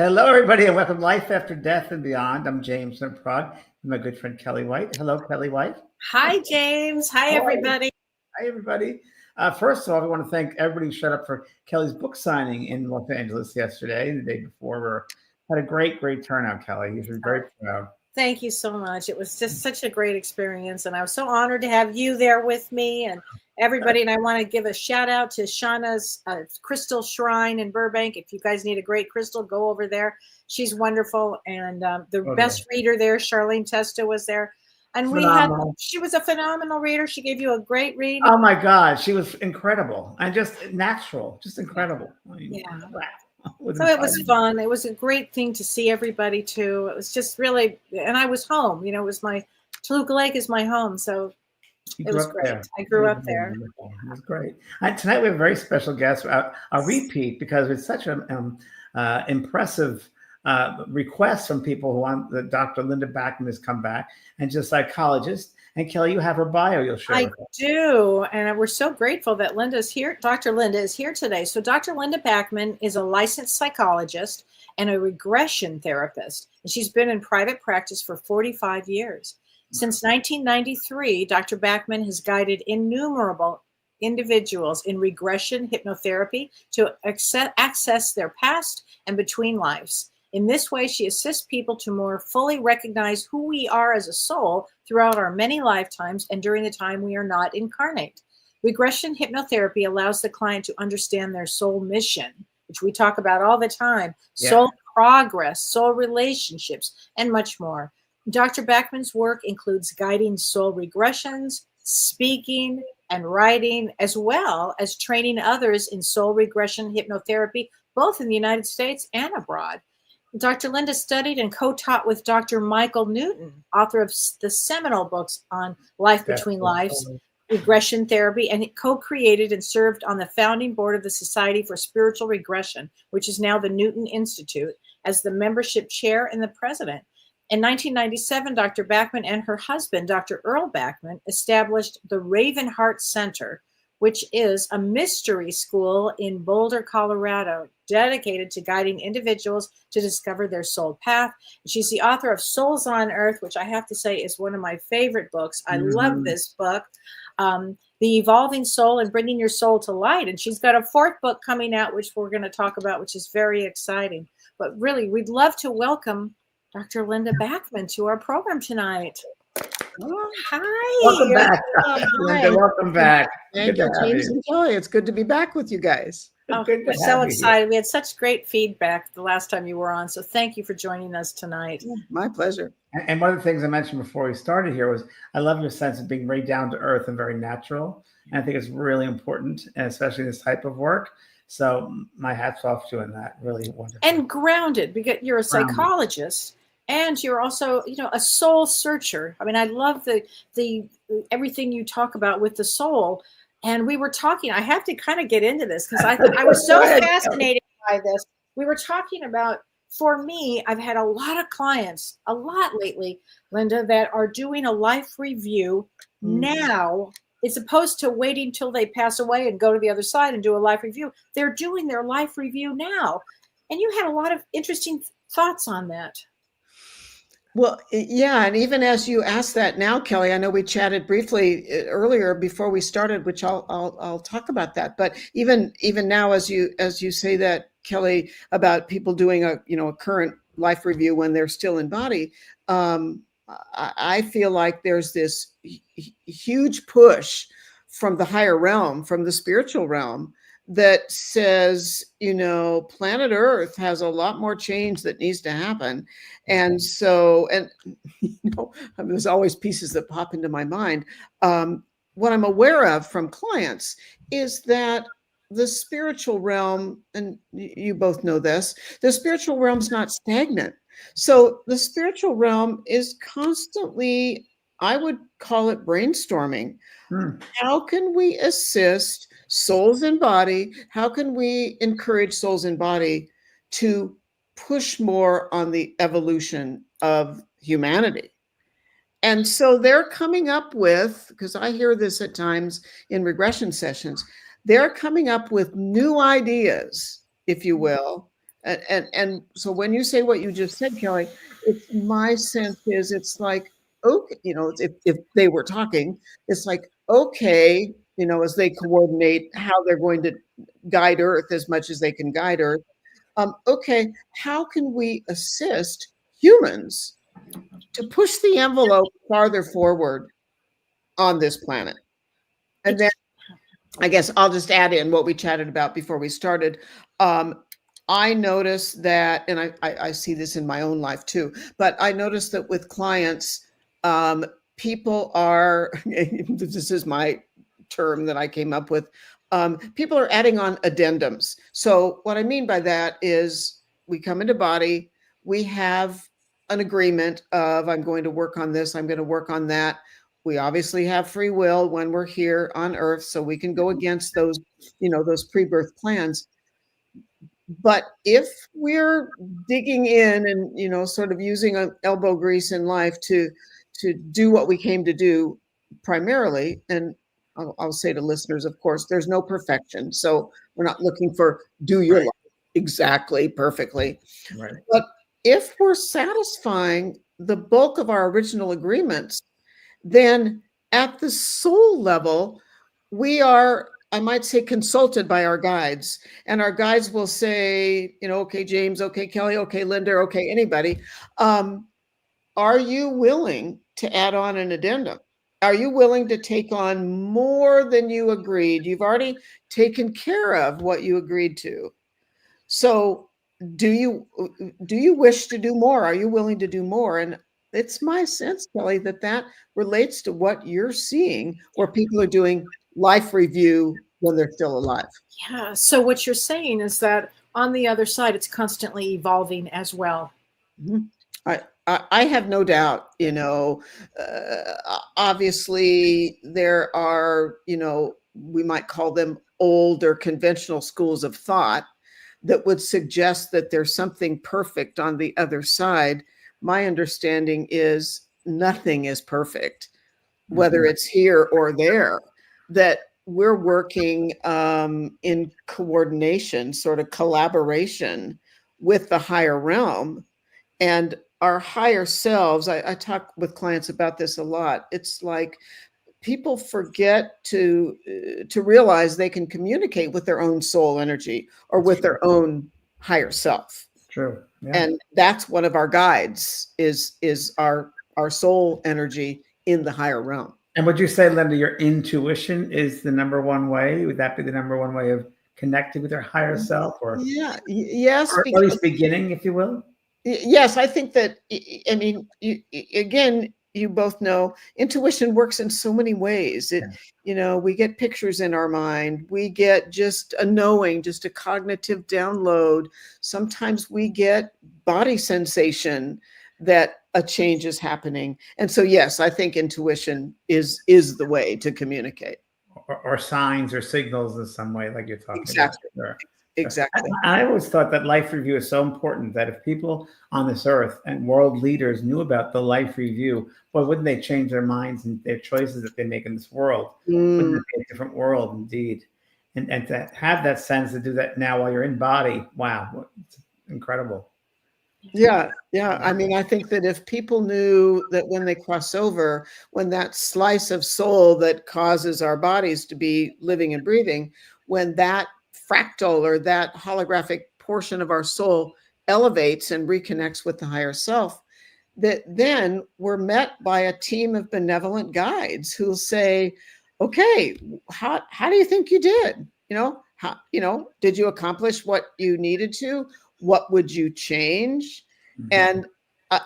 Hello, everybody, and welcome to Life After Death and Beyond. I'm James Prod and my good friend Kelly White. Hello, Kelly White. Hi, James. Hi, everybody. Hi, everybody. First of all, I want to thank everybody who showed up for Kelly's book signing in Los Angeles yesterday and the day before. We had a great turnout, Kelly. You should be very proud. Thank you so much. It was just such a great experience, and I was so honored to have you there with me and everybody. And I want to give a shout out to Shauna's Crystal Shrine in Burbank. If you guys need a great crystal, go over there. She's wonderful, and the best reader there, Charlene Testa, was there. And she was a phenomenal reader. She gave you a great read. Oh my God, she was incredible and just natural, just incredible. I mean, yeah. So it was fun. It was a great thing to see everybody too. It was just really, and I was home. It was Toluca Lake is my home, so it was great. I grew up there. It was great. Tonight we have a very special guest, a repeat, because it's such an impressive request from people who want that Dr. Linda Backman has come back, and she's a psychologist. And Kelly, you have her bio you'll share with us. I do, and we're so grateful that Linda's here. Dr. Linda is here today. So Dr. Linda Backman is a licensed psychologist and a regression therapist, and she's been in private practice for 45 years. Since 1993, Dr. Backman has guided innumerable individuals in regression hypnotherapy to access their past and between lives. In this way, she assists people to more fully recognize who we are as a soul throughout our many lifetimes and during the time we are not incarnate. Regression hypnotherapy allows the client to understand their soul mission, which we talk about all the time, soul progress, soul relationships, and much more. Dr. Backman's work includes guiding soul regressions, speaking, and writing, as well as training others in soul regression hypnotherapy, both in the United States and abroad. Dr. Linda studied and co-taught with Dr. Michael Newton, author of the seminal books on Life Between Lives, regression therapy, and co-created and served on the founding board of the Society for Spiritual Regression, which is now the Newton Institute, as the membership chair and the president. In 1997, Dr. Backman and her husband, Dr. Earl Backman, established the Raven Heart Center, which is a mystery school in Boulder, Colorado, dedicated to guiding individuals to discover their soul path. She's the author of Souls on Earth, which I have to say is one of my favorite books. I love this book, The Evolving Soul and Bringing Your Soul to Light. And she's got a fourth book coming out, which we're going to talk about, which is very exciting. But really, we'd love to welcome Dr. Linda Backman to our program tonight. Oh, hi. Welcome back. Linda, welcome back. Thank you, James and Joy. It's good to be back with you guys. We're so excited. We had such great feedback the last time you were on. So thank you for joining us tonight. My pleasure. And one of the things I mentioned before we started here was I love your sense of being very down to earth and very natural. And I think it's really important, especially this type of work. So my hat's off to you on that. Really wonderful. And grounded, because you're a psychologist. And you're also, a soul searcher. I mean, I love the everything you talk about with the soul. And we were talking, I have to kind of get into this because I was so fascinated by this. We were talking about, for me, I've had a lot of clients, a lot lately, Linda, that are doing a life review now, as opposed to waiting till they pass away and go to the other side and do a life review. They're doing their life review now. And you had a lot of interesting thoughts on that. Well, yeah. And even as you asked that now, Kelly, I know we chatted briefly earlier before we started, which I'll talk about that. But even now, as you say that, Kelly, about people doing a current life review when they're still in body, I feel like there's this huge push from the higher realm, from the spiritual realm, that says, planet Earth has a lot more change that needs to happen. And so, there's always pieces that pop into my mind. What I'm aware of from clients is that the spiritual realm, and you both know this, the spiritual realm's not stagnant. So the spiritual realm is constantly, I would call it brainstorming. How can we assist souls in body? How can we encourage souls in body to push more on the evolution of humanity? And so they're coming up with, because I hear this at times in regression sessions, they're coming up with new ideas, if you will, And so when you say what you just said, Kelly, it's my sense is it's like, okay, if they were talking, it's like, okay, as they coordinate how they're going to guide Earth as much as they can guide Earth. Okay, how can we assist humans to push the envelope farther forward on this planet? And then I guess I'll just add in what we chatted about before we started. I noticed that, and I see this in my own life too, but I noticed that with clients, people are, this is my term that I came up with, people are adding on addendums. So what I mean by that is we come into body, we have an agreement of I'm going to work on this, I'm going to work on that. We obviously have free will when we're here on Earth, so we can go against those, those pre-birth plans. But if we're digging in and, sort of using an elbow grease in life to do what we came to do primarily, and I'll say to listeners, of course, there's no perfection. So we're not looking for do your life exactly perfectly. Right. But if we're satisfying the bulk of our original agreements, then at the soul level, we are, I might say, consulted by our guides. And our guides will say, okay, James, okay, Kelly, okay, Linda, okay, anybody. Are you willing to add on an addendum? Are you willing to take on more than you agreed? You've already taken care of what you agreed to. So do you wish to do more? Are you willing to do more? And it's my sense, Kelly, that relates to what you're seeing, where people are doing life review when they're still alive. Yeah. So what you're saying is that on the other side, it's constantly evolving as well. Mm-hmm. I have no doubt, obviously there are, we might call them old or conventional schools of thought that would suggest that there's something perfect on the other side. My understanding is nothing is perfect, whether it's here or there, that we're working in coordination, sort of collaboration with the higher realm. And our higher selves, I talk with clients about this a lot. It's like people forget to realize they can communicate with their own soul energy or with their own higher self. True. Yeah. And that's one of our guides is our soul energy in the higher realm. And would you say, Linda, your intuition is the number one way? Would that be the number one way of connecting with your higher self, or yes, or at least beginning, if you will? Yes, I think that, I mean, again, you both know intuition works in so many ways. We get pictures in our mind. We get just a knowing, just a cognitive download. Sometimes we get body sensation that a change is happening. And so, yes, I think intuition is the way to communicate. Or signs or signals in some way, like you're talking Exactly. about. Sure. Exactly. I always thought that life review is so important that if people on this earth and world leaders knew about the life review, boy, wouldn't they change their minds and their choices that they make in this world? Wouldn't it be a different world indeed? And to have that sense to do that now while you're in body, wow, it's incredible. Yeah. I mean, I think that if people knew that when they cross over, when that slice of soul that causes our bodies to be living and breathing, when that fractal or that holographic portion of our soul elevates and reconnects with the higher self, that then we're met by a team of benevolent guides who'll say, okay, how do you think you did? Did you accomplish what you needed to? What would you change? Mm-hmm. And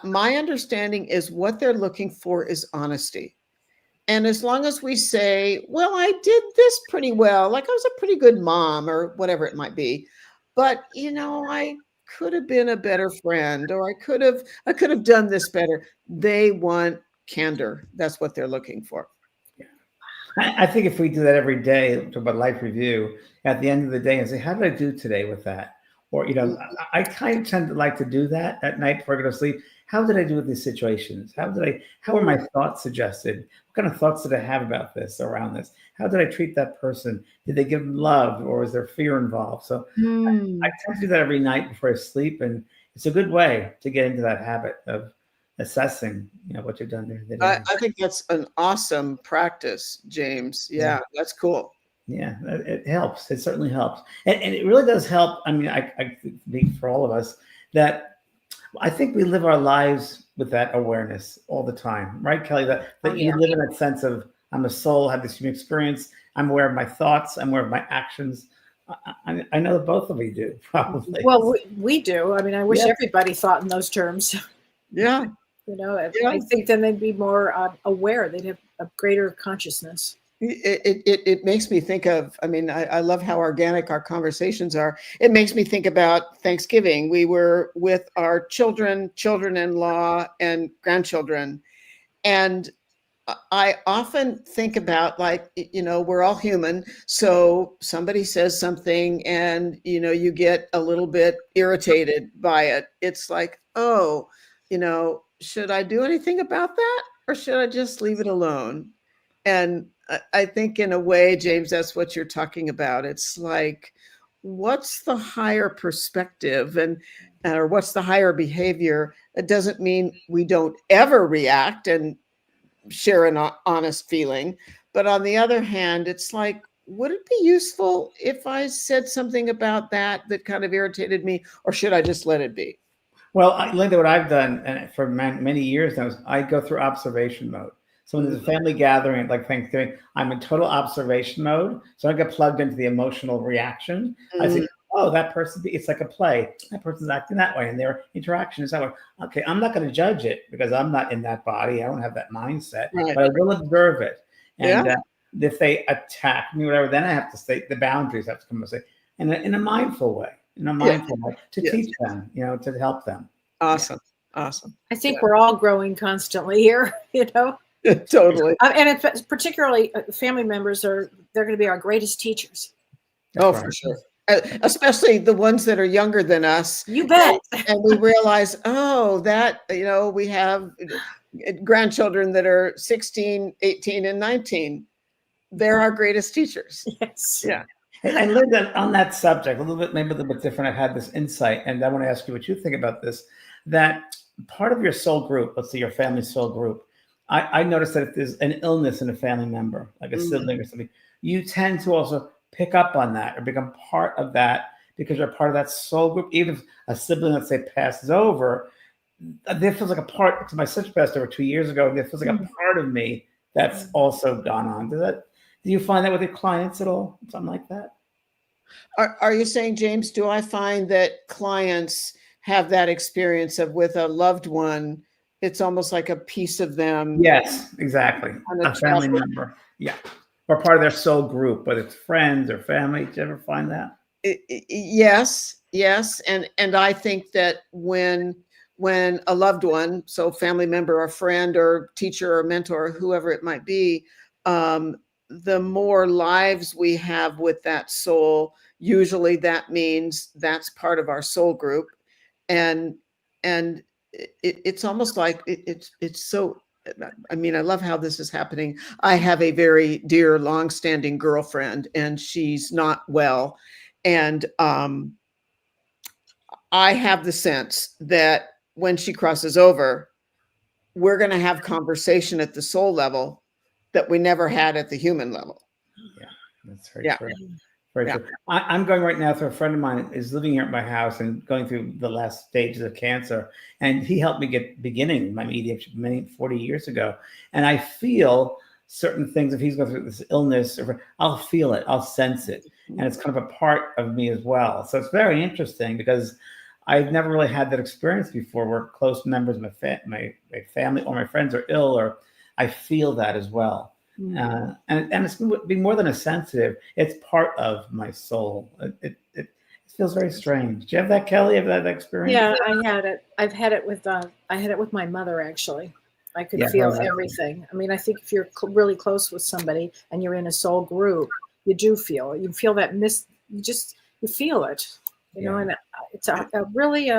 my understanding is what they're looking for is honesty. And as long as we say, well, I did this pretty well, like I was a pretty good mom or whatever it might be, but I could have been a better friend, or I could have done this better. They want candor. That's what they're looking for. Yeah. I think if we do that every day, talk about life review, at the end of the day and say, how did I do today with that? or I kind of tend to like to do that at night before I go to sleep. How did I do with these situations? How are my thoughts suggested? What kind of thoughts did I have about this, around this? How did I treat that person? Did they give them love, or was there fear involved? So I Hmm. tend to do that every night before I sleep, and it's a good way to get into that habit of assessing, what you've done during the day. I think that's an awesome practice, James. Yeah, that's cool. Yeah, it helps. It certainly helps, and it really does help. I mean, I speak for all of us that I think we live our lives with that awareness all the time, right, Kelly? That Oh, you yeah. live in that sense of I'm a soul, have this human experience. I'm aware of my thoughts. I'm aware of my actions. I know that both of you do, probably. Well, we do. I mean, I wish Yeah. everybody thought in those terms. Yeah. Yeah. I think then they'd be more aware. They'd have a greater consciousness. It makes me think of, I mean, I love how organic our conversations are. It makes me think about Thanksgiving. We were with our children, children-in-law, and grandchildren. And I often think about, like, we're all human. So somebody says something and, you get a little bit irritated by it. It's like, oh, should I do anything about that, or should I just leave it alone? And I think in a way, James, that's what you're talking about. It's like, what's the higher perspective, or what's the higher behavior? It doesn't mean we don't ever react and share an honest feeling. But on the other hand, it's like, would it be useful if I said something about that kind of irritated me, or should I just let it be? Well, Linda, what I've done, and for many years now, is I go through observation mode. So when there's a family gathering like Thanksgiving, I'm in total observation mode. So I get plugged into the emotional reaction. I say, oh, that person, it's like a play. That person's acting that way, and their interaction is that way. Okay, I'm not going to judge it because I'm not in that body. I don't have that mindset, Right. but I will observe it. And Yeah. if they attack me, whatever, then I have to state the boundaries have to come and say, in a mindful way, to Yes. teach them, to help them. Awesome. Awesome. I think we're all growing constantly here, Totally. And it's particularly family members they're going to be our greatest teachers. That's For sure. Especially the ones that are younger than us. You bet. And we realize, that, we have grandchildren that are 16, 18, and 19. They're our greatest teachers. Yes. Yeah. And Linda, on that subject, maybe a little bit different. I've had this insight, and I want to ask you what you think about this. That part of your soul group, let's say your family soul group, I noticed that if there's an illness in a family member, like a sibling or something, you tend to also pick up on that or become part of that because you're part of that soul group. Even if a sibling, let's say, passes over, there feels like a part, because my sister passed over 2 years ago, and there feels like a part of me that's also gone on. Do you find that with your clients at all? Something like that? Are you saying, James, do I find that clients have that experience of, with a loved one, it's almost like a piece of them? Yes, exactly. A family member. Yeah. Or part of their soul group, whether it's friends or family. Did you ever find that? Yes. And I think that when a loved one, so family member or friend or teacher or mentor, whoever it might be, the more lives we have with that soul, usually that means that's part of our soul group. And it's almost like it's so, I mean, I love how this is happening. I have a very dear, longstanding girlfriend, and she's not well. And I have the sense that when she crosses over, we're going to have conversation at the soul level that we never had at the human level. Yeah, that's very true. Very true. I'm going right now through a friend of mine is living here at my house and going through the last stages of cancer. And he helped me get beginning my mediumship 40 years ago. And I feel certain things. If he's going through this illness, I'll feel it. I'll sense it. And it's kind of a part of me as well. So it's very interesting because I've never really had that experience before where close members of my family or my friends are ill, or I feel that as well. And it's being more than a sensitive, it's part of my soul. It feels very strange. Do you have that, Kelly? Have that experience? Yeah, I had it. I've had it with my mother, actually. I could feel everything. I mean, I think if you're really close with somebody and you're in a soul group, you feel that you feel it. you know, Yeah. and it's a really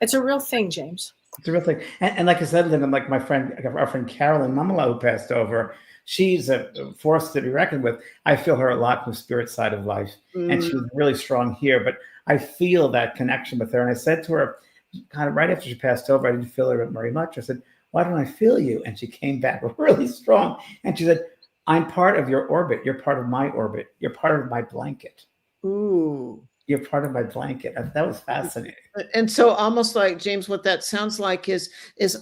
it's a real thing, James. It's a real thing. And like I said, Linda, like our friend Carolyn Mamala, who passed over, she's a force to be reckoned with. I feel her a lot from the spirit side of life. And she Mm. was really strong here. But I feel that connection with her. And I said to her, kind of right after she passed over, I didn't feel her very much. I said, why don't I feel you? And she came back really strong. And she said, I'm part of your orbit. You're part of my orbit. You're part of my blanket. Ooh. You're part of my blanket. That was fascinating. And so almost like, James, what that sounds like is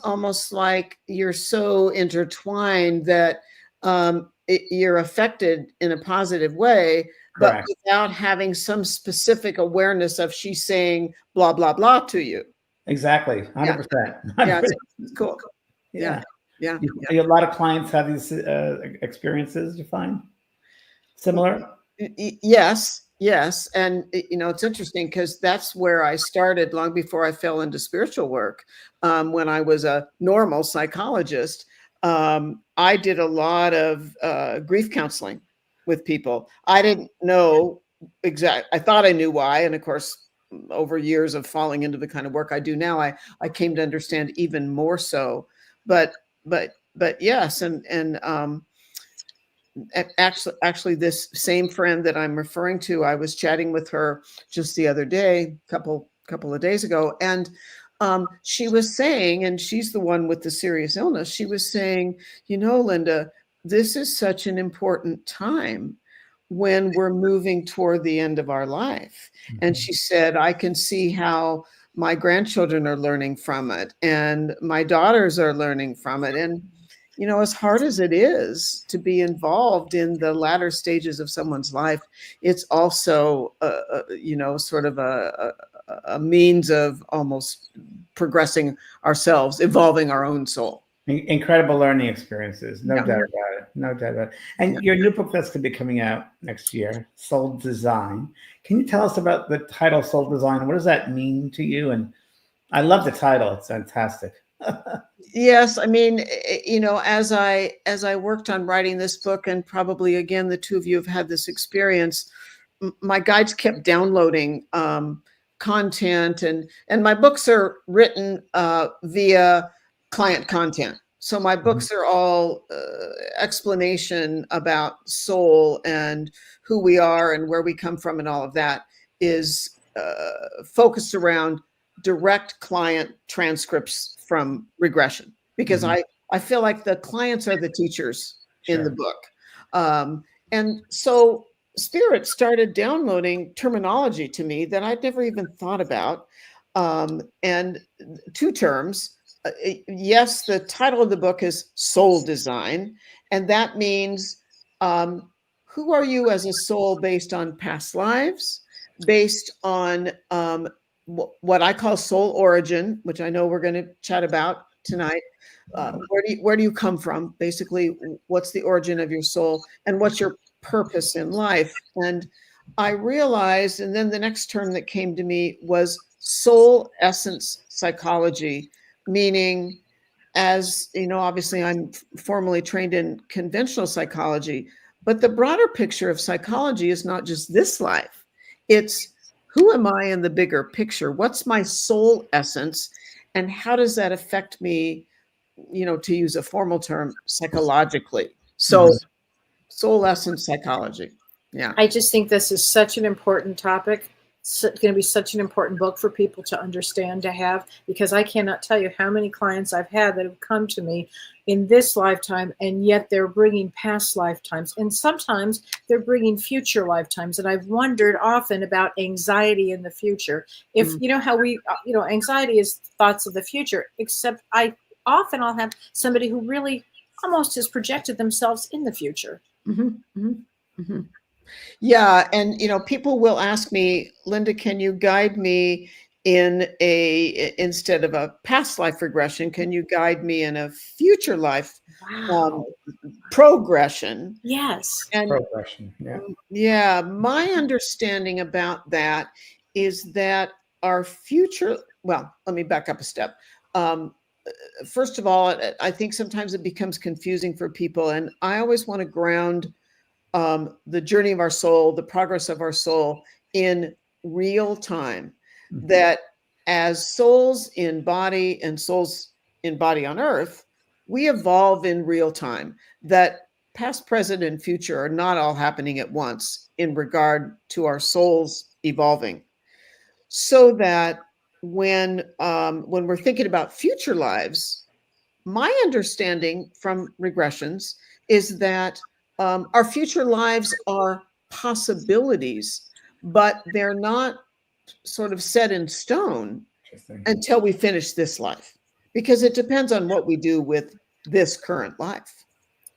almost like you're so intertwined that you're affected in a positive way, but Correct. without having some specific awareness of she's saying blah, blah, blah to you. Exactly. 100%. Yeah, 100%. it's cool. Yeah. Yeah. A lot of clients have these experiences, you find? Similar? Yes. And, it's interesting because that's where I started long before I fell into spiritual work. When I was a normal psychologist, I did a lot of grief counseling with people. I didn't know I thought I knew why. And of course, over years of falling into the kind of work I do now, I came to understand even more so. But yes. And actually this same friend that I'm referring to, I was chatting with her just the other day, couple of days ago, and she was saying, and she's the one with the serious illness, she was saying, Linda, this is such an important time when we're moving toward the end of our life. And she said, I can see how my grandchildren are learning from it and my daughters are learning from it. And as hard as it is to be involved in the latter stages of someone's life, it's also, sort of a means of almost progressing ourselves, evolving our own soul. Incredible learning experiences. No Yeah. doubt about it. No doubt about it. And your new book that's going to be coming out next year, Soul Design. Can you tell us about the title Soul Design? What does that mean to you? And I love the title. It's fantastic. Yes, I mean, as I worked on writing this book, and probably again, the two of you have had this experience, my guides kept downloading content, and my books are written via client content. So my books are all explanation about soul and who we are and where we come from, and all of that is focused around direct client transcripts from regression, because I feel like the clients are the teachers in the book. And so Spirit started downloading terminology to me that I'd never even thought about. And two terms. Yes, the title of the book is Soul Design. And that means who are you as a soul based on past lives, based on what I call soul origin, which I know we're going to chat about tonight. Where do you come from? Basically, what's the origin of your soul, and what's your purpose in life? And I realized, and then the next term that came to me was soul essence psychology, meaning, as obviously I'm formally trained in conventional psychology, but the broader picture of psychology is not just this life. It's who am I in the bigger picture? What's my soul essence? And how does that affect me, to use a formal term, psychologically? So soul essence psychology. Yeah. I just think this is such an important topic. It's going to be such an important book for people to understand, to have, because I cannot tell you how many clients I've had that have come to me in this lifetime, and yet they're bringing past lifetimes, and sometimes they're bringing future lifetimes. And I've wondered often about anxiety in the future. If how we, anxiety is thoughts of the future, except I'll have somebody who really almost has projected themselves in the future. Yeah. And, people will ask me, Linda, can you guide me instead of a past life regression, can you guide me in a future life progression? Yes. And Progression. Yeah. Yeah. My understanding about that is that our future, well, let me back up a step. First of all, I think sometimes it becomes confusing for people. And I always want to ground the journey of our soul, the progress of our soul in real time. Mhm. that as souls in body and souls in body on earth, we evolve in real time, that past, present, and future are not all happening at once in regard to our souls evolving. So that when we're thinking about future lives, my understanding from regressions is that our future lives are possibilities, but they're not sort of set in stone Interesting. until we finish this life, because it depends on what we do with this current life.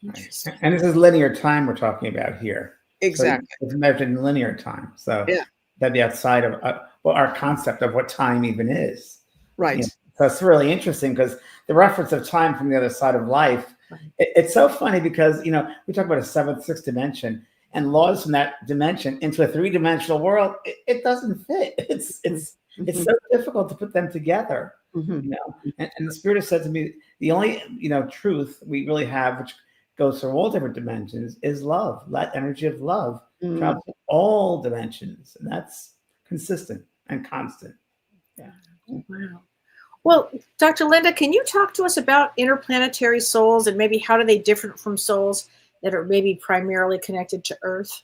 Right. Interesting. And this is linear time we're talking about here. So Exactly. it's measured in linear time. So Yeah. that'd be outside of well, our concept of what time even is. Right. So it's really interesting because the reference of time from the other side of life, Right. it's so funny because, we talk about a seventh, sixth dimension and laws from that dimension into a three-dimensional world. It doesn't fit. It's so difficult to put them together, Mhm. And the spirit has said to me, the only, truth we really have, which goes through all different dimensions, is love. That energy of love Mm. travels in all dimensions, and that's consistent and constant. Yeah. Wow. Well, Dr. Linda, can you talk to us about interplanetary souls and maybe how do they differ from souls that are maybe primarily connected to Earth?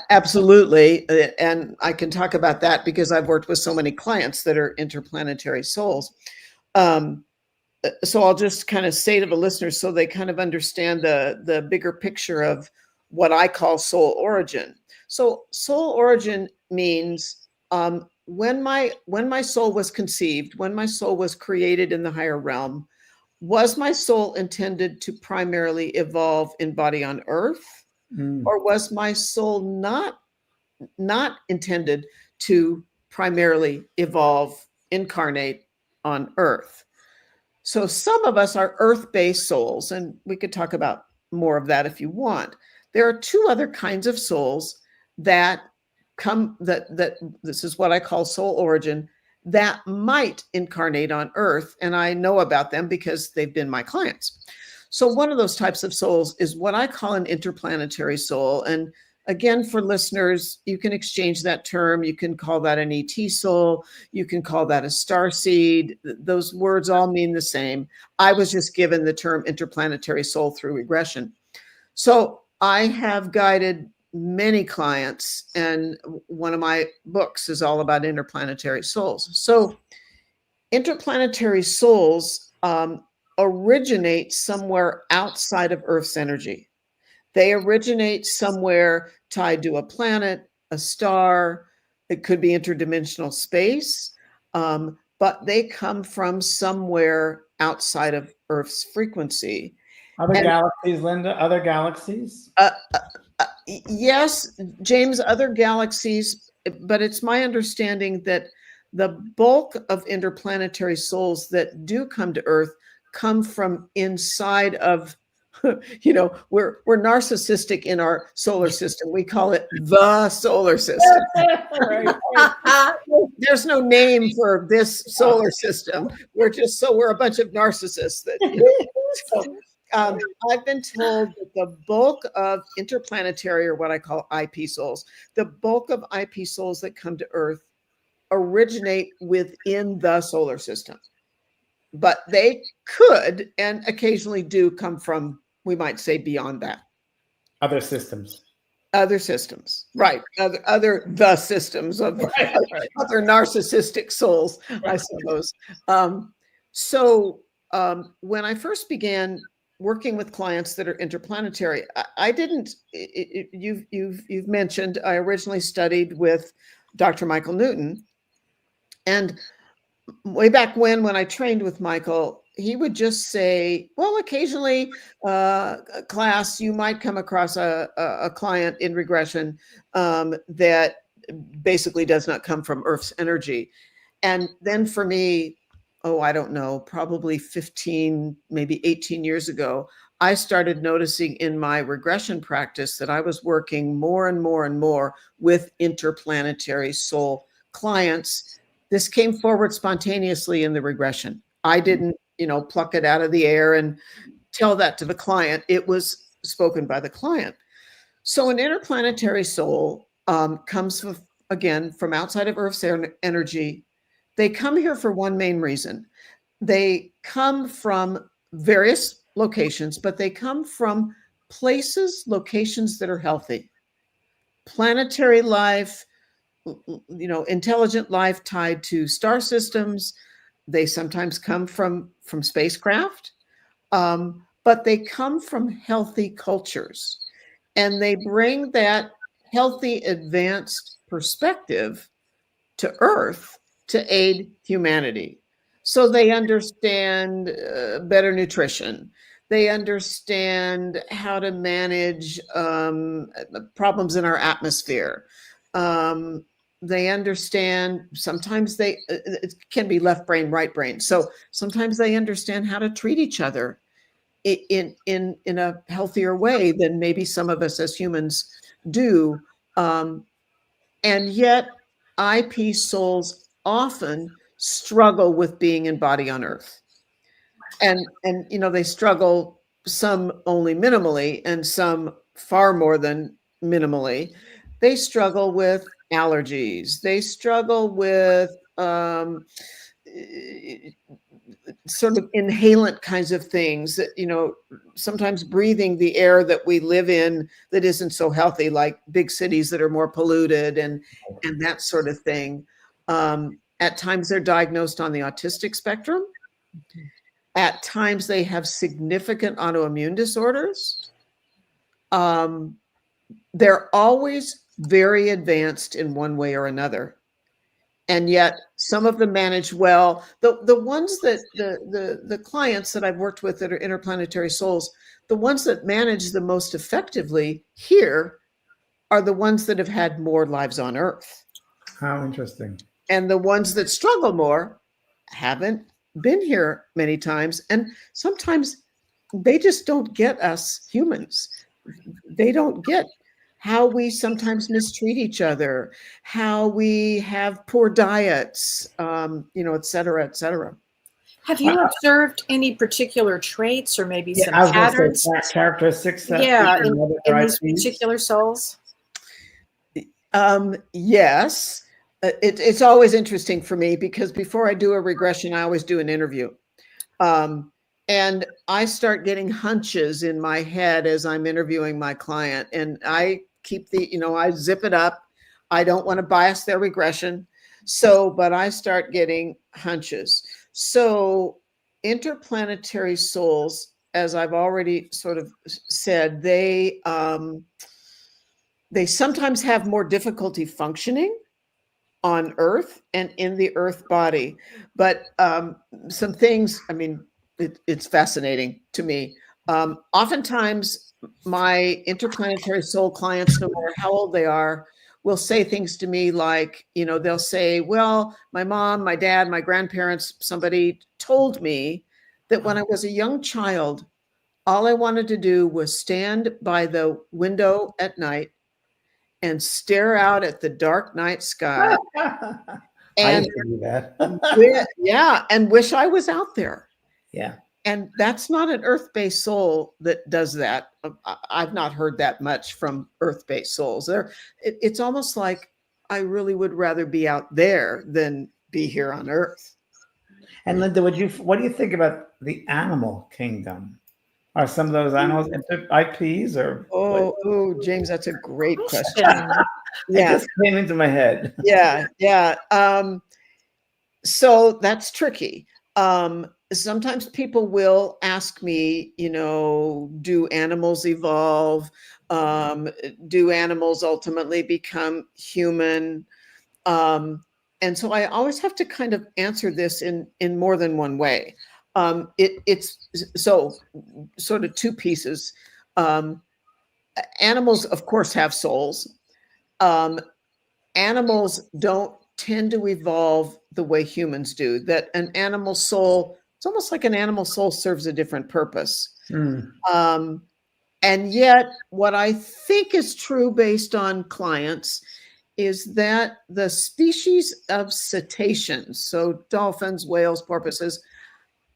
Absolutely. And I can talk about that because I've worked with so many clients that are interplanetary souls. So I'll just kind of say to the listeners so they kind of understand the bigger picture of what I call soul origin. So soul origin means when my soul was conceived, when my soul was created in the higher realm, was my soul intended to primarily evolve in body on earth, Mm. or was my soul not intended to primarily evolve, incarnate on earth? So some of us are earth-based souls, and we could talk about more of that if you want. There are two other kinds of souls that that this is what I call soul origin, that might incarnate on earth, and I know about them because they've been my clients. So one of those types of souls is what I call an interplanetary soul. And again, for listeners, you can exchange that term. You can call that an ET soul. You can call that a star seed. Those words all mean the same. I was just given the term interplanetary soul through regression. So I have guided many clients, and one of my books is all about interplanetary souls. So interplanetary souls originate somewhere outside of Earth's energy. They originate somewhere tied to a planet, a star. It could be interdimensional space, but they come from somewhere outside of Earth's frequency. Other And galaxies, Linda, other galaxies? Yes, James, other galaxies, but it's my understanding that the bulk of interplanetary souls that do come to Earth come from inside of, we're narcissistic in our solar system. We call it the solar system. Right. There's no name for this solar system. We're a bunch of narcissists that, so, I've been told that the bulk of interplanetary, or what I call IP souls, the bulk of IP souls that come to Earth originate within the solar system. But they could and occasionally do come from, we might say, beyond that. Other systems. Other systems, right? Other the systems of Right. other narcissistic souls, I suppose. So when I first began working with clients that are interplanetary, I didn't. You've mentioned I originally studied with Dr. Michael Newton, and way back when I trained with Michael, he would just say, well, occasionally, class, you might come across a client in regression that basically does not come from Earth's energy. And then for me, I don't know, probably 15, maybe 18 years ago, I started noticing in my regression practice that I was working more and more and more with interplanetary soul clients. This came forward spontaneously in the regression. I didn't, pluck it out of the air and tell that to the client. It was spoken by the client. So an interplanetary soul comes again, from outside of Earth's energy, they come here for one main reason. They come from various locations, but they come from places, locations that are healthy. Planetary life, intelligent life tied to star systems. They sometimes come from spacecraft, but they come from healthy cultures. And they bring that healthy, advanced perspective to Earth to aid humanity. So they understand better nutrition. They understand how to manage problems in our atmosphere. They understand, sometimes it can be left brain, right brain. So sometimes they understand how to treat each other in a healthier way than maybe some of us as humans do. And yet IP souls often struggle with being in body on Earth. And they struggle, some only minimally and some far more than minimally. They struggle with allergies. They struggle with sort of inhalant kinds of things that, sometimes breathing the air that we live in that isn't so healthy, like big cities that are more polluted and that sort of thing. At times they're diagnosed on the autistic spectrum. At times they have significant autoimmune disorders. They're always very advanced in one way or another. And yet some of them manage well. The ones that the clients that I've worked with that are interplanetary souls, the ones that manage the most effectively here are the ones that have had more lives on Earth. How interesting. And the ones that struggle more haven't been here many times. And sometimes they just don't get us humans. They don't get how we sometimes mistreat each other, how we have poor diets, et cetera, et cetera. Have you observed any particular traits or maybe some I was patterns? gonna say, characteristics that in these particular souls? Yes. It's always interesting for me because before I do a regression, I always do an interview. And I start getting hunches in my head as I'm interviewing my client. And I keep I zip it up. I don't want to bias their regression. But I start getting hunches. So interplanetary souls, as I've already sort of said, they sometimes have more difficulty functioning on Earth and in the Earth body. But some things, it's fascinating to me. Oftentimes, my interplanetary soul clients, no matter how old they are, will say things to me like, they'll say, well, my mom, my dad, my grandparents, somebody told me that when I was a young child, all I wanted to do was stand by the window at night and stare out at the dark night sky. And and wish I was out there. Yeah. And that's not an Earth-based soul that does that. I've not heard that much from Earth-based souls. It's almost like I really would rather be out there than be here on Earth. And Linda, what do you think about the animal kingdom? Are some of those animals IPs or? Oh, James, that's a great question. It just came into my head. Yeah. So that's tricky. Sometimes people will ask me, do animals evolve? Do animals ultimately become human? And so I always have to kind of answer this in more than one way. It's so sort of two pieces. Animals, of course, have souls. Animals don't tend to evolve the way humans do. That an animal soul, it's almost like an animal soul serves a different purpose. And yet, what I think is true based on clients is that the species of cetaceans, so dolphins, whales, porpoises,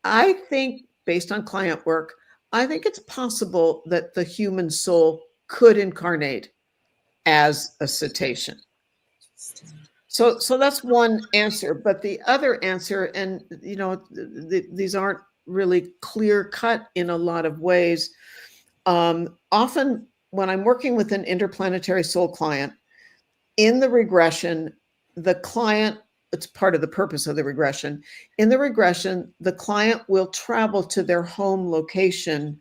I think, based on client work, I think it's possible that the human soul could incarnate as a cetacean. So that's one answer, but the other answer, and these aren't really clear cut in a lot of ways. Often when I'm working with an interplanetary soul client, in the regression, the client, it's part of the purpose of the regression. In the regression, the client will travel to their home location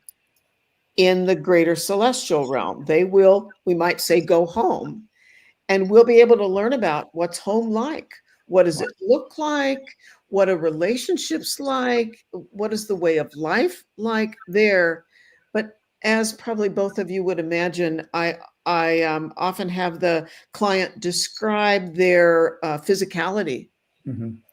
in the greater celestial realm. They will, we might say, go home, and we'll be able to learn about what's home like. What does it look like? What are relationships like? What is the way of life like there? But as probably both of you would imagine, I often have the client describe their physicality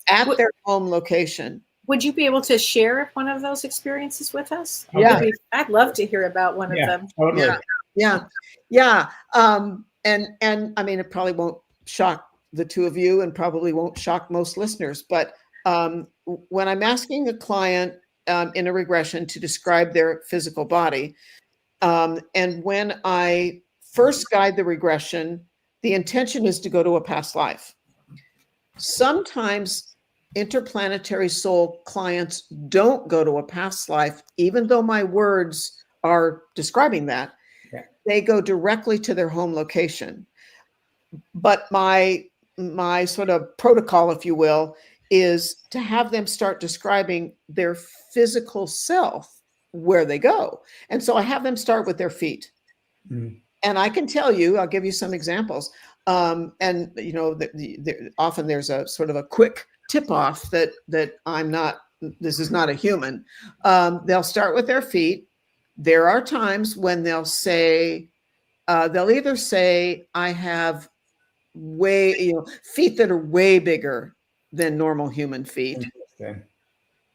at their home location. Would you be able to share one of those experiences with us? Yeah. I'd love to hear about one of them. Totally. Yeah. And I mean, it probably won't shock the two of you and probably won't shock most listeners, but when I'm asking a client in a regression to describe their physical body, and when I first guide the regression, the intention is to go to a past life. Sometimes interplanetary soul clients don't go to a past life, even though my words are describing that. Yeah. They go directly to their home location. But my sort of protocol, if you will, is to have them start describing their physical self where they go. And so I have them start with their feet. And I can tell you, I'll give you some examples. And often there's a sort of a quick tip off that this is not a human. They'll start with their feet. There are times when they'll either say, I have feet that are way bigger than normal human feet.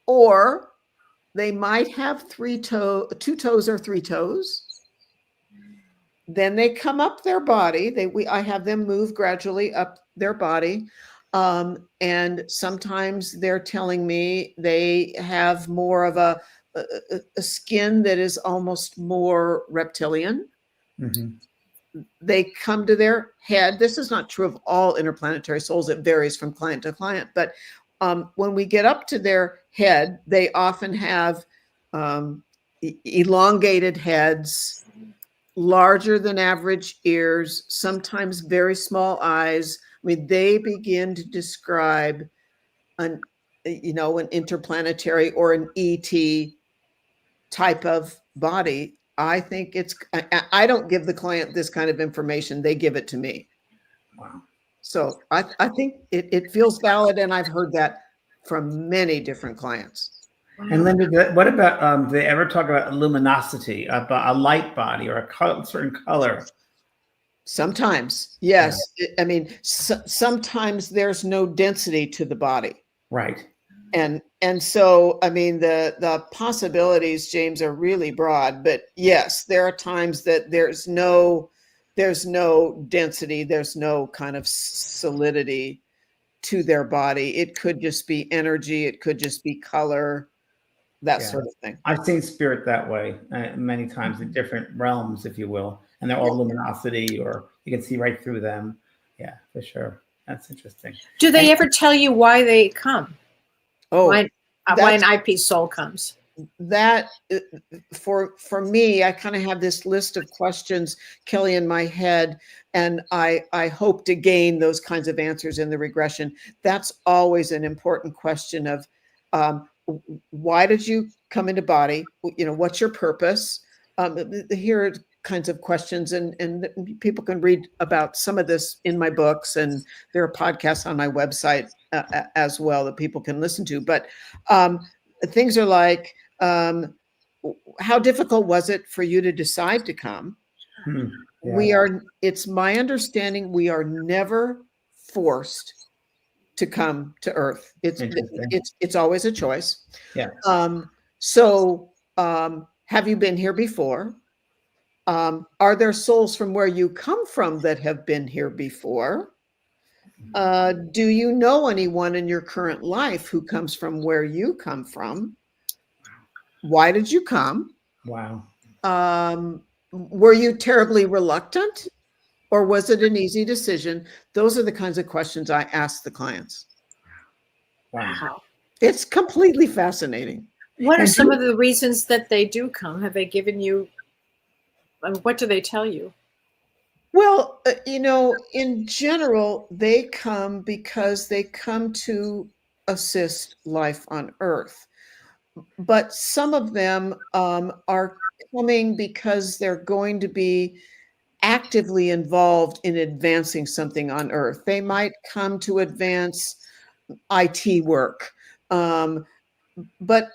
Or they might have two toes or three toes. Then they come up their body. I have them move gradually up their body. And sometimes they're telling me they have more of a skin that is almost more reptilian. They come to their head. This is not true of all interplanetary souls. It varies from client to client. But when we get up to their head, they often have elongated heads, larger than average ears, sometimes very small eyes. I mean, they begin to describe an interplanetary or an ET type of body. I think I don't give the client this kind of information. They give it to me. Wow. So I think it feels valid. And I've heard that from many different clients. And Linda, what about, do they ever talk about luminosity, about a light body or a certain color? Sometimes, yes. Yeah. I mean, sometimes there's no density to the body. Right. And so, I mean, the possibilities, James, are really broad, but yes, there are times that there's no density, there's no kind of solidity to their body. It could just be energy. It could just be color, that sort of thing. I've seen spirit that way many times in different realms, if you will, and they're all luminosity, or you can see right through them. Yeah, for sure. That's interesting. Do they ever tell you why they come? Oh, why an IP soul comes? That for me, I kind of have this list of questions, Kelly, in my head, and I hope to gain those kinds of answers in the regression. That's always an important question of why did you come into body? What's your purpose? Here are kinds of questions, and people can read about some of this in my books, and there are podcasts on my website as well that people can listen to. But things are like, how difficult was it for you to decide to come? It's my understanding we are never forced to come to Earth. It's always a choice. Yeah. So have you been here before? Are there souls from where you come from that have been here before? Do you know anyone in your current life who comes from where you come from? Why did you come? Wow. Were you terribly reluctant Or was it an easy decision? Those are the kinds of questions I ask the clients. Wow. Wow. It's completely fascinating. What are And some do- of the reasons that they do come? Have they given you, what do they tell you? Well, in general, they come because they come to assist life on Earth. But some of them are coming because they're going to be actively involved in advancing something on Earth. They might come to advance IT work. But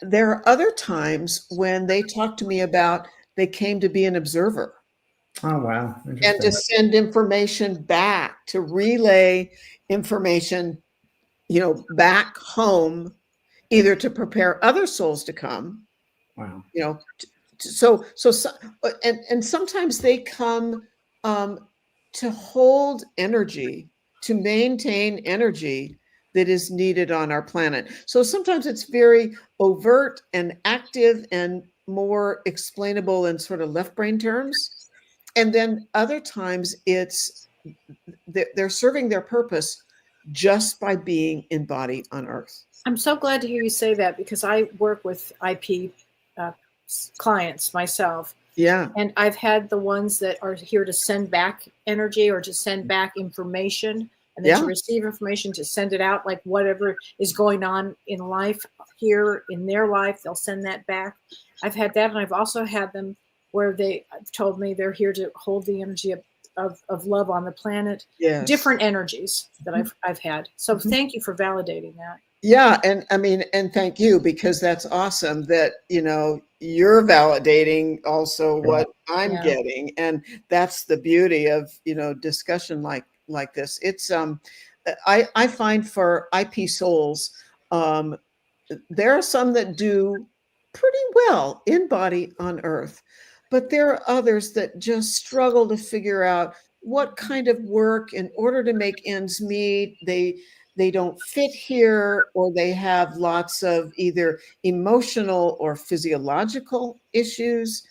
there are other times when they talk to me about they came to be an observer Oh, wow. and to Interesting. send information back, to relay information, back home, either to prepare other souls to come, Wow. and sometimes they come to hold energy, to maintain energy that is needed on our planet. So sometimes it's very overt and active and more explainable in sort of left brain terms. And then other times they're serving their purpose just by being in body on Earth. I'm so glad to hear you say that, because I work with IP clients myself. Yeah. And I've had the ones that are here to send back energy or to send back information, and then to receive information, to send it out, like whatever is going on in life here in their life, they'll send that back. I've had that. And I've also had them where they told me they're here to hold the energy of love on the planet. Yes. Different energies that I've had. So thank you for validating that. Yeah. And I mean, and thank you, because that's awesome that, you're validating also what I'm getting. And that's the beauty of, discussion like this. It's, I find for IP souls, there are some that do pretty well in body on Earth, but there are others that just struggle to figure out what kind of work in order to make ends meet. They don't fit here, or they have lots of either emotional or physiological issues.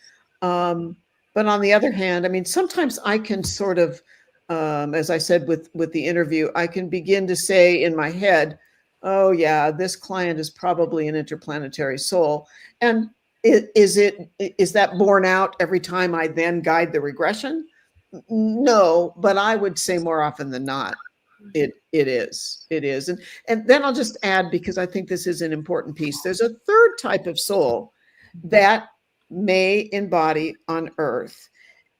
But on the other hand, I mean, sometimes I can sort of, as I said with the interview, I can begin to say in my head, oh yeah, this client is probably an interplanetary soul. And is that borne out every time I then guide the regression? No, but I would say more often than not, it is. And then I'll just add, because I think this is an important piece. There's a third type of soul that may embody on Earth.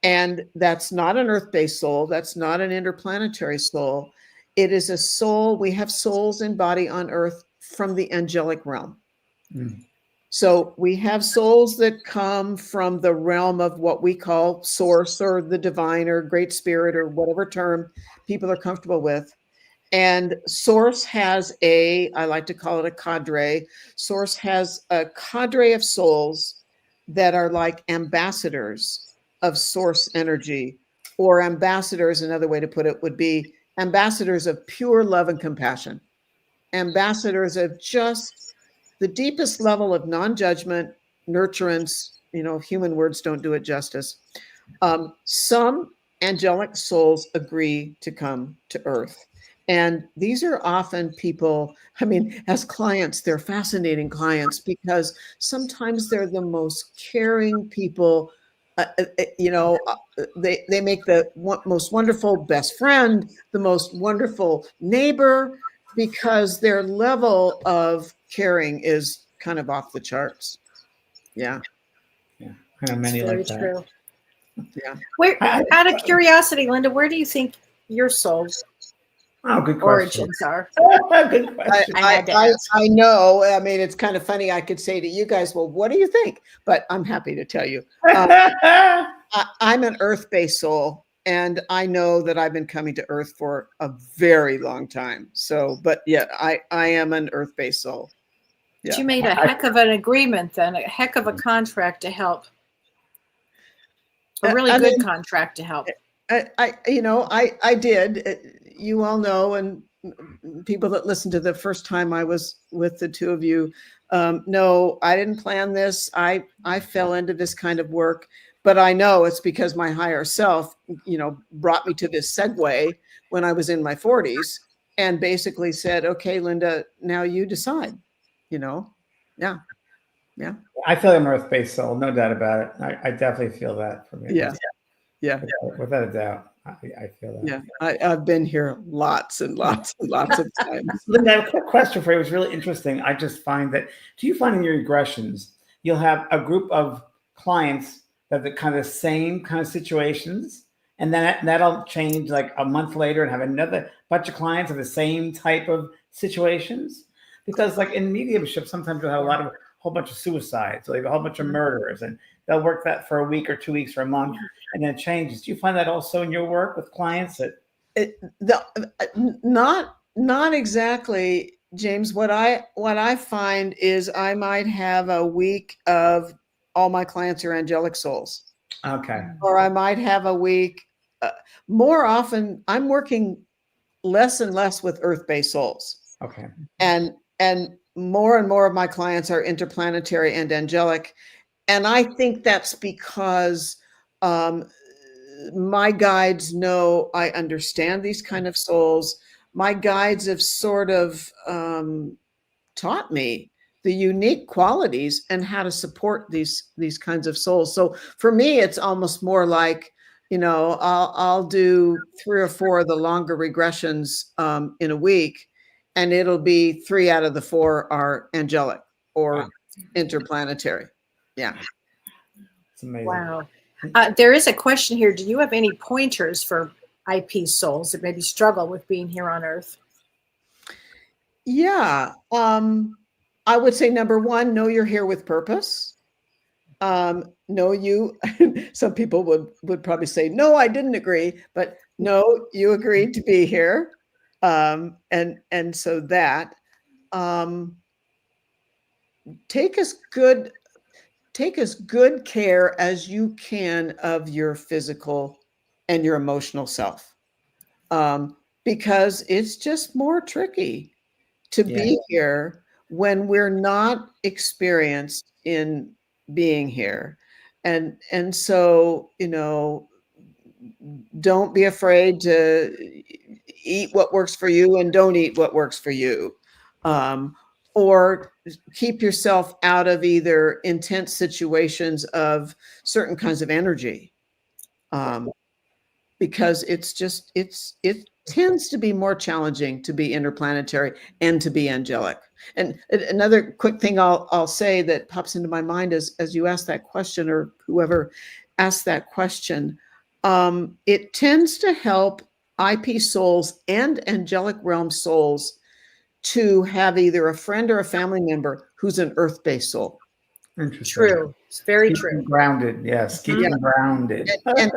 And that's not an Earth-based soul. That's not an interplanetary soul. It is a soul. We have souls in body on Earth from the angelic realm. Mm. So we have souls that come from the realm of what we call source, or the divine, or great spirit, or whatever term people are comfortable with. And source has I like to call it a cadre. Source has a cadre of souls that are like ambassadors of source energy, or ambassadors, another way to put it would be ambassadors of pure love and compassion, ambassadors of just the deepest level of non-judgment, nurturance. Human words don't do it justice. Some angelic souls agree to come to Earth. And these are often people, I mean, as clients, they're fascinating clients, because sometimes they're the most caring people. They make the most wonderful best friend, the most wonderful neighbor, because their level of caring is kind of off the charts. Yeah. Yeah. I know many Very like that. true. Yeah. Out of curiosity, Linda, where do you think your soul's Oh, good question. origins are? Good question. I had to ask. I know. I mean, it's kind of funny. I could say to you guys, well, what do you think? But I'm happy to tell you. I'm an Earth-based soul, and I know that I've been coming to Earth for a very long time. So, but yeah, I am an Earth-based soul. But Yeah. you made a heck of an agreement then, a heck of a contract to help. A really good contract to help. I did. You all know, and people that listened to the first time I was with the two of you, no, I didn't plan this. I fell into this kind of work but I know it's because my higher self, brought me to this segue when I was in my 40s and basically said, okay, Linda, now you decide, yeah. Yeah. I feel I'm earth-based soul, no doubt about it. I definitely feel that for me. Yeah. Yeah. Without a doubt. I feel that. Yeah. I've been here lots and lots and lots of times. Linda, I have a quick question for you. It was really interesting. I just find that, do you find in your regressions, you'll have a group of clients that are the kind of same kind of situations, and then that'll change like a month later and have another bunch of clients of the same type of situations? Because like in mediumship, sometimes you'll have a whole bunch of suicides, or like a whole bunch of murderers, and they'll work that for a week or 2 weeks or a month, and then it changes. Do you find that also in your work with clients? Not exactly, James. What I find is I might have a week of all my clients are angelic souls. Okay. Or I might have a week. More often, I'm working less and less with earth-based souls. Okay. And more of my clients are interplanetary and angelic. And I think that's because my guides know I understand these kind of souls. My guides have sort of taught me the unique qualities and how to support these kinds of souls. So for me, it's almost more like, I'll do 3 or 4 of the longer regressions in a week, and it'll be 3 out of the 4 are angelic or interplanetary. Yeah. It's amazing. Wow. There is a question here. Do you have any pointers for IP souls that maybe struggle with being here on Earth? Yeah. I would say number 1, know you're here with purpose. Know you, some people would probably say, no, I didn't agree, but no, you agreed to be here. And so that, take as good care as you can of your physical and your emotional self. Because it's just more tricky to be here when we're not experienced in being here. And so, don't be afraid to eat what works for you and don't eat what works for you. Or keep yourself out of either intense situations of certain kinds of energy. Because it tends to be more challenging to be interplanetary and to be angelic. And another quick thing I'll say that pops into my mind is, as you ask that question, or whoever asked that question, it tends to help IP souls and angelic realm souls to have either a friend or a family member who's an earth-based soul. Interesting. True. It's very Keep true. them grounded. Yes. Keep them grounded. And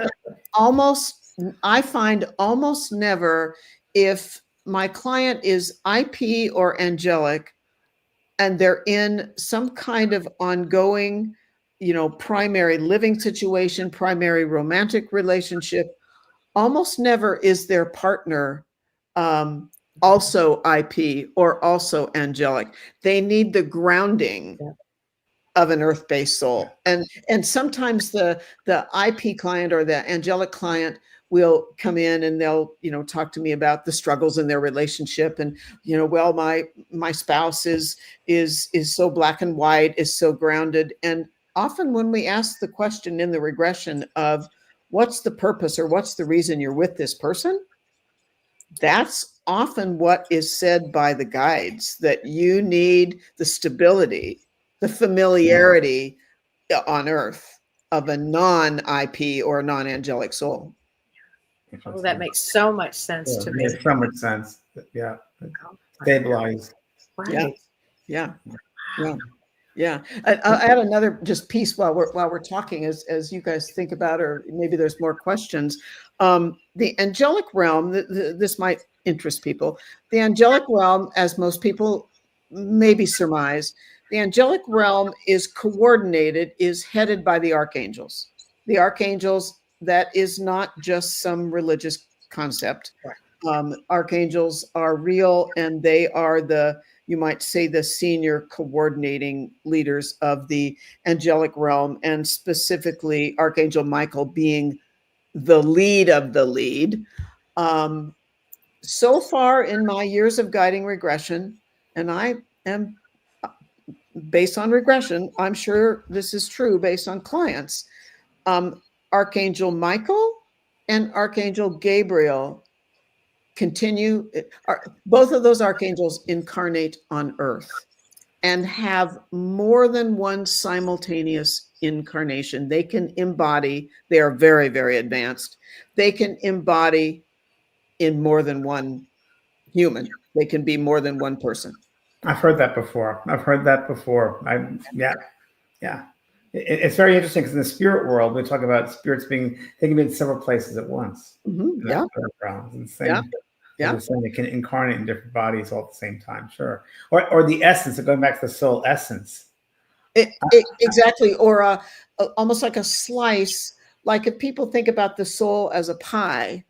I find almost never, if my client is IP or angelic and they're in some kind of ongoing, primary living situation, primary romantic relationship, almost never is their partner also IP or also angelic. They need the grounding of an earth-based soul. And sometimes the IP client or the angelic client will come in and they'll, talk to me about the struggles in their relationship. And, well, my spouse is so black and white, is so grounded. And often when we ask the question in the regression of what's the purpose or what's the reason you're with this person, that's often what is said by the guides, that you need the stability, the familiarity on Earth of a non-IP or non-angelic soul. Oh, that makes so much sense to me. Makes so much sense. Yeah. Stabilized. Right. Yeah. I'll add another just piece while we're talking, as you guys think about, or maybe there's more questions. The angelic realm, this might interest people. The angelic realm, as most people maybe surmise, the angelic realm is coordinated, is headed by the archangels. The archangels, that is not just some religious concept. Archangels are real, and they are the you might say, the senior coordinating leaders of the angelic realm, and specifically Archangel Michael being the lead of the lead. So far in my years of guiding regression, and I am based on regression, I'm sure this is true based on clients, Archangel Michael and Archangel Gabriel continue, both of those archangels incarnate on earth and have more than one simultaneous incarnation. They can embody, they are very, very advanced. They can embody in more than one human. They can be more than one person. I've heard that before. Yeah. It's very interesting because in the spirit world, we talk about spirits they can be in several places at once. Mm-hmm. Yeah. Yeah. They can incarnate in different bodies all at the same time. Sure. Or the essence of going back to the soul essence. Exactly. Or almost like a slice. Like if people think about the soul as a pie,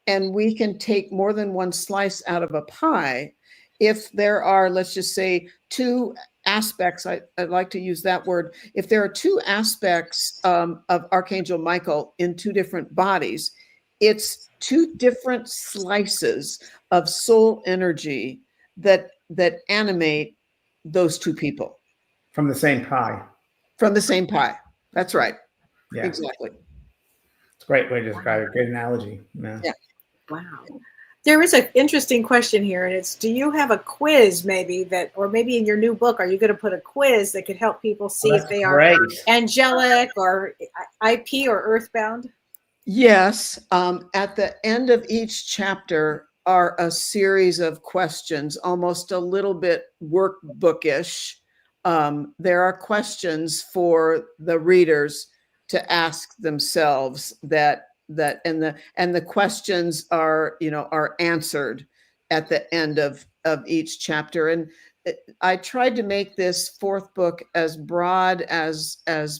and we can take more than one slice out of a pie, if there are, let's just say, two aspects, I'd like to use that word. If there are two aspects of Archangel Michael in two different bodies, it's two different slices of soul energy that animate those two people. From the same pie. From the same pie. That's right. Yeah. Exactly. It's a great way to describe it. Great analogy. Yeah. Wow. There is an interesting question here, and it's, do you have a quiz maybe that, or maybe in your new book, are you going to put a quiz that could help people see if they are angelic or IP or earthbound? Yes. At the end of each chapter are a series of questions, almost a little bit workbookish. There are questions for the readers to ask themselves and the questions are answered at the end of each chapter. And I tried to make this fourth book as broad as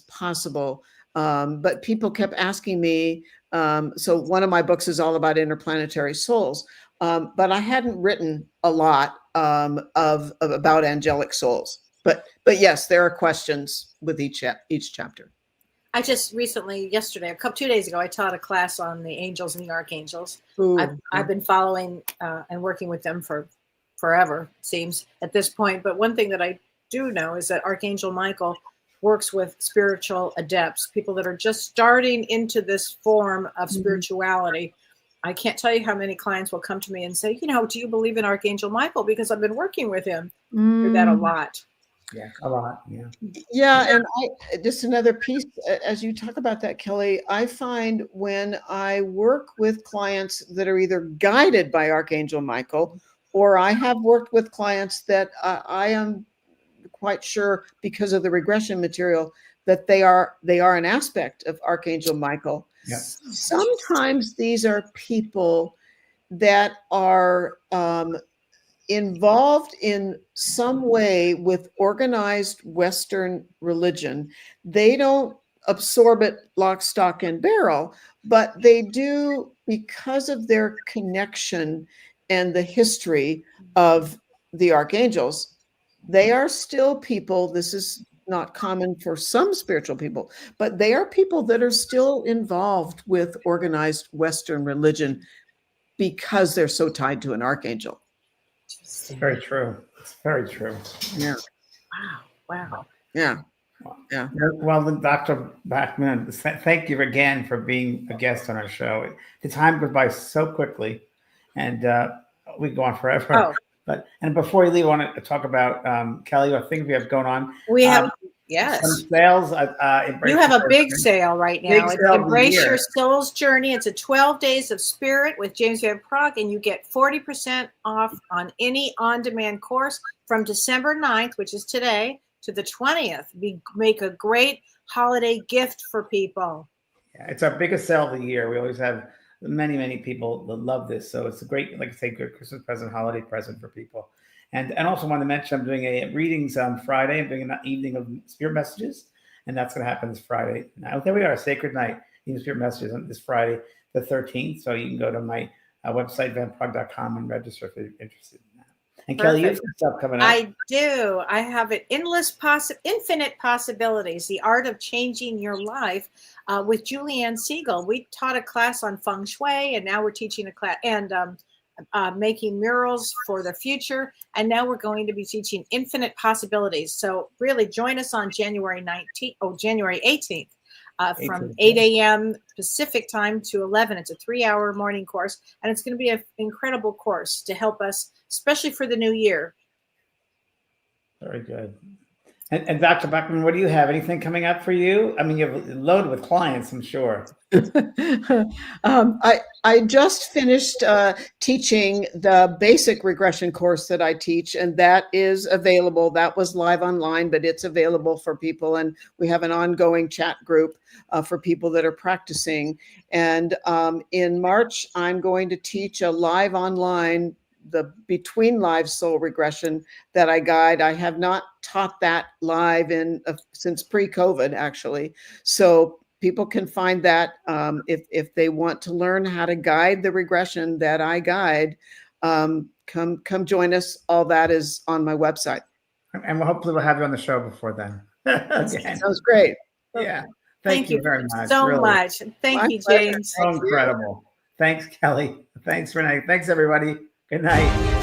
possible, but people kept asking me. So one of my books is all about interplanetary souls, but I hadn't written a lot about angelic souls. But yes, there are questions with each chapter. I just recently, yesterday, 2 days ago, I taught a class on the angels and the archangels. I've been following and working with them for forever, it seems, at this point. But one thing that I do know is that Archangel Michael works with spiritual adepts, people that are just starting into this form of spirituality. I can't tell you how many clients will come to me and say, do you believe in Archangel Michael? Because I've been working with him. Do that a lot. Yeah, a lot. Yeah. Yeah. And just another piece, as you talk about that, Kelly, I find when I work with clients that are either guided by Archangel Michael, or I have worked with clients that I am quite sure, because of the regression material, that they are an aspect of Archangel Michael. Yeah. Sometimes these are people that are involved in some way with organized Western religion. They don't absorb it lock, stock, and barrel, but they do, because of their connection and the history of the archangels. They are still people. This is not common for some spiritual people, but they are people that are still involved with organized Western religion because they're so tied to an archangel. It's very true. It's very true. Yeah. Wow. Yeah. Yeah. Well, then, Dr. Backman, thank you again for being a guest on our show. The time goes by so quickly, and we go on forever. Oh. And before you leave, I want to talk about Kelly, what things we have going on. We have some sales. You have a big sale right now. It's Embrace Your Soul's Journey. It's a 12 Days of Spirit with James Van Praagh, and you get 40% off on any on-demand course from December 9th, which is today, to the 20th. We make a great holiday gift for people. Yeah, it's our biggest sale of the year. We always have many people that love this. So it's a great, like I say, good Christmas present, holiday present for people. And also want to mention I'm doing a readings on Friday. I'm doing an evening of spirit messages, and that's going to happen this Friday. Now there we are, Sacred Night, evening spirit messages on this Friday, the 13th. So you can go to my website, vanpraagh.com, and register if you're interested in that. And Kelly, you have Perfect. some stuff coming up. I do. I have an infinite possibilities, the art of changing your life with Julianne Siegel. We taught a class on feng shui, and now we're teaching a class and making murals for the future. And now we're going to be teaching infinite possibilities. So really join us on January 18th. From 8 a.m. Pacific time to 11. It's a 3-hour morning course, and it's going to be an incredible course to help us, especially for the new year. Very good. And Dr. Bachman, what do you have? Anything coming up for you? I mean, you're loaded with clients, I'm sure. I just finished teaching the basic regression course that I teach, and that is available. That was live online, but it's available for people. And we have an ongoing chat group for people that are practicing. And in March, I'm going to teach a live online, the between live soul regression that I guide. I have not taught that live since pre-COVID, actually. So people can find that if they want to learn how to guide the regression that I guide. Come join us. All that is on my website. And hopefully we'll have you on the show before then. Again. Sounds great. Yeah. Thank you very much. so really. much. Thank My you, pleasure. James. So incredible. Thanks, Kelly. Thanks, Renee. Thanks, everybody. Good night.